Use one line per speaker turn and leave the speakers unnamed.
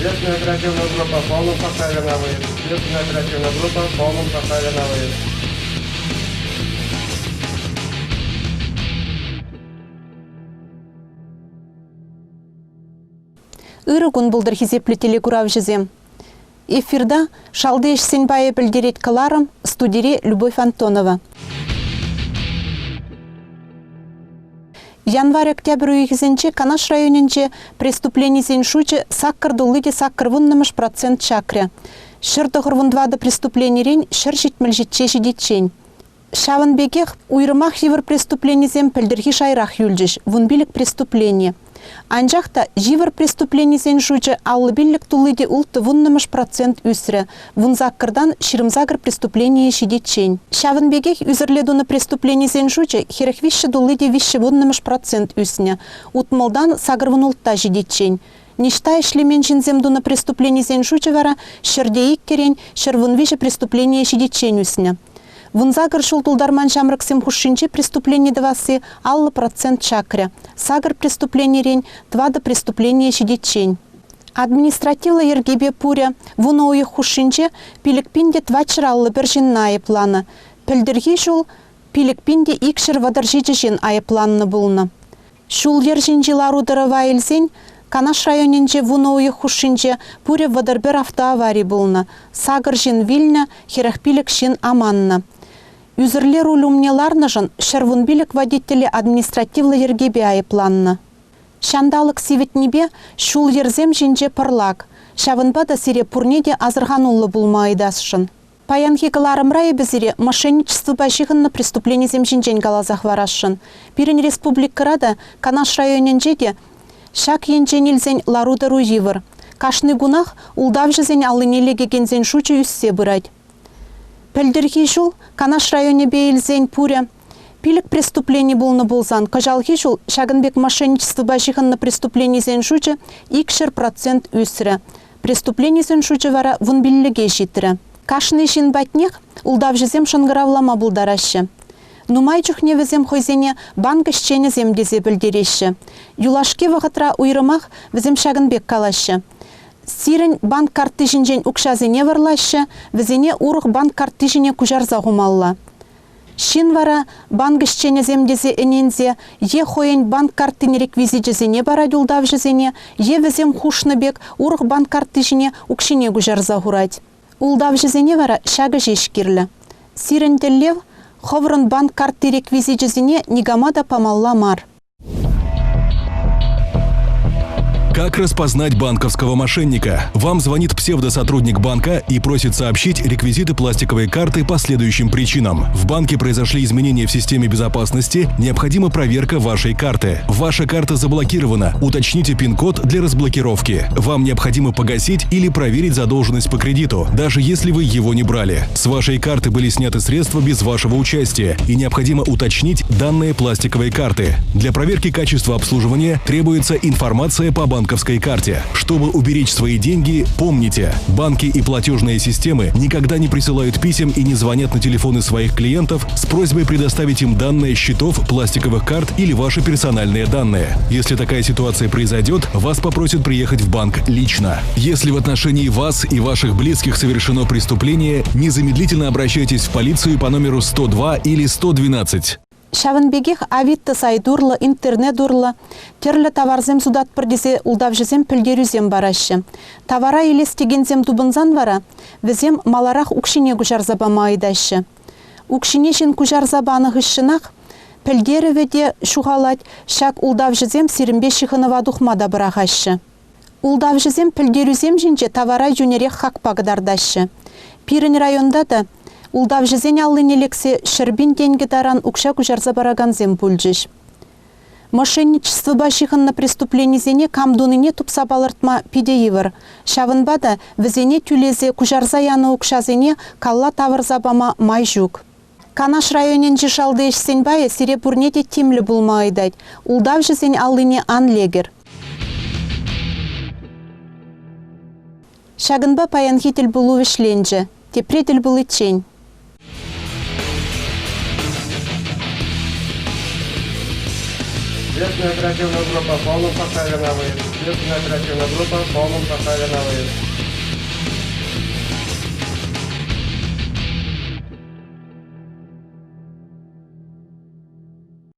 Следственная оперативная группа в полном составе на выезд. Следственная оперативная группа в полном составе на выезд.
Ирыгун булдыр хизеплі телекурав жезем. Эфирда Шалдеш Сенбайы білдерет каларым, студире Любовь Антонова. Январь-октябрь уйгізенче Канаш районенче преступление зеншуче саккар дулыде саккар вуннымыш процент чакря. Шырдығыр вундвады преступление рен шыр жетмілжетче жедетчен. Шавын бекех уйрымах евр преступление зем пілдірхи шайрах юльжеш, вунбилік преступление. Анжақта живыр преступление зеншуче аллы биллік тулыде улты вуннымыш процент үсірі, вунзаккырдан ширымзагыр преступление шедетчен. Шавын бекех үзірледуны преступление зеншуче херек виші дулыде виші вуннымыш процент үсіне, утмылдан сагыр вунултта жедетчен. Ништа ишлемен жинземдуны преступление зеншуче вара шырдейік керен шыр вунвиші преступление шедетчен үсіне. Вунзагыр шултулдарман жамрыксем хушинче преступление давасы аллы процент чакря. Сагыр преступление рень, твады преступление шедетчень. Административла ергебе пуря, вуна уйых хушинче пилікпинде твачыр аллы бір жин айыпланы. Пілдірге жул пилікпинде икшір вадыржичы жин айыпланы булны. Шул ержин жиларудыры вайлзен, Канаш районенче вуна уйых хушинче пуря вадырбер автоаварий булны. Сагыр жин вильна, херах пилік жин аманны. Үзірлер улумнеларны жын шырвун билік водителі административлы ергебе айыпланны. Шандалық севетнебе шул ерзем жинже пырлак. Шавынба да сире пурнеде азырғанулы булмайдасшын. Паянхи кыларымрайы безире мошенничество башихынны преступление земжинжен галазах варашшын. Пирен республикарада Канаш районенжеде шак енженилзен ларудыру живыр. Кашны гунах улдавжызен алынелеге гензен шучы үссе бұрайд. Пілдірхи жул Канаш районе бейлзен пуря. Пилік преступление булны булзан. Кажалхи жул шагынбек мошенничество башихынны преступление зен шучы икшір процент үсірі. Преступление зен шучы вара вун билліге житірі. Кашны жин батнех улдавжызем шынгыравлама булдарашы. Нумай чухне візем хойзене банк ішчене земдезе білдереші. Юлашке вағытра уйрымах візем шагынбек калашы. Сирен банк карты жинжен укшазене варлашы, візене урық банк карты жине кужарза ғумалла. Шин вара банк ішчене земдезе энензе, е хойен банк картыне реквизиджезене бара юлдавжезене, е візем хушныбек урық банк карты жине укшине кужарза ғурать. Улдавжезене вара шагы жешкерлі. Сирен теллев, ховрын банк карты реквизиджезене нигамада памалла мар.
Как распознать банковского мошенника? Вам звонит псевдосотрудник банка и просит сообщить реквизиты пластиковой карты по следующим причинам. В банке произошли изменения в системе безопасности, необходима проверка вашей карты. Ваша карта заблокирована, уточните пин-код для разблокировки. Вам необходимо погасить или проверить задолженность по кредиту, даже если вы его не брали. С вашей карты были сняты средства без вашего участия и необходимо уточнить данные пластиковой карты. Для проверки качества обслуживания требуется информация по банковской карте. Чтобы уберечь свои деньги, помните, банки и платежные системы никогда не присылают писем и не звонят на телефоны своих клиентов с просьбой предоставить им данные счетов, пластиковых карт или ваши персональные данные. Если такая ситуация произойдет, вас попросят приехать в банк лично. Если в отношении вас и ваших близких совершено преступление, незамедлительно обращайтесь в полицию по номеру 102 или 112.
Шавынбегех авитты сайдурлы, интернет-дурлы, терлі таварзем судат бірдесе улдавжызем пілдерюзем барашы. Тавара елестегензем дубынзан вара, візем маларақ укшине күжарзабама айдашы. Укшинешін күжарзабаны ғышшынақ, пілдері веде шуғалать, шак улдавжызем сирімбе шықыныва дұхмада бірағашы. Улдавжызем пілдерюзем жінже тавара юнерек хақпағыдардашы. Пирін районда да улдавжызен аллын елексе шырбин деньги даран укша күжарза бараганзем пульжиш. Мошенничество башихынна преступленизене камдуныне тупса балыртма пидеевір. Шавынбада візене түлезе күжарза яны укшазене калла тавырзабама майжук. Канаш районен жишалды ешсен бая сире бурнеде тимлі булма айдайд. Улдавжызен аллыне анлегер. Шагынба паянхитель булу вишленже, тепредель булы чень.
Следственная оперативная группа в полном составе на выезд. Следственная оперативная группа в полном составе на выезд.